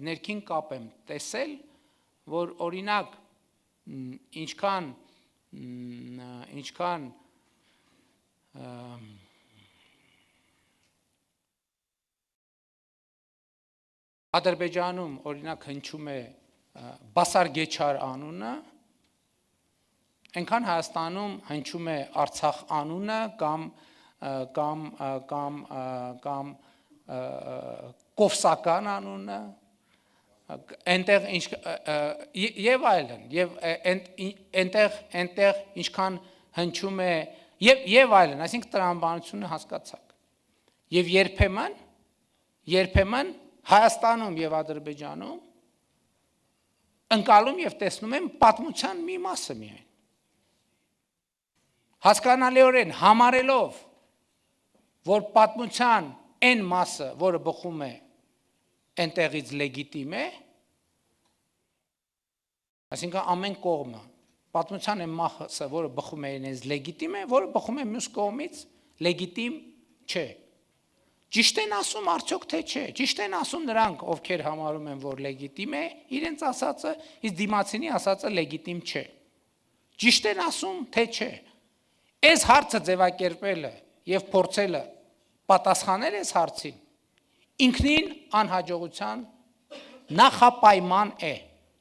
ներքին կապ եմ տեսել, որ օրինակ ինչքան Ադրբեջանում օրինակ հնչում է Բասարգեչար անունը, այնքան Հայաստանում հնչում է Արցախ անունը կամ Կովսական անունը, եւ այլն, եւ այնտեղ ինչքան հնչում է եւ այլն, այսինքն տրամաբանությունը հասկացաք։ Եվ երբեմն Հայաստանում եւ Ադրբեջանում ընկալում եւ տեսնում եմ պատմության մի մասը միայն։ Հասկանալիորեն համարելով, որ պատմության այն մասը, որը բխում է այնտեղից լեգիտիմ է, այսինքն ամեն կողմը պատմության այն մասը, որը բխում է այնից լեգիտիմ է, որը բխում է մյուս կողմից լեգիտիմ չէ։ Ճիշտ են ասում արդյոք թե չէ, ճիշտ են ասում նրանք, ովքեր համարում են, որ լեգիտիմ է, իրենց ասածը, իսկ դիմացինի ասածը լեգիտիմ չէ։ Ճիշտ են ասում թե չէ։ Այս հարցը ձևակերպելը եւ փորձելը պատասխանել այս հարցին ինքնին անհաջողության նախապայման է։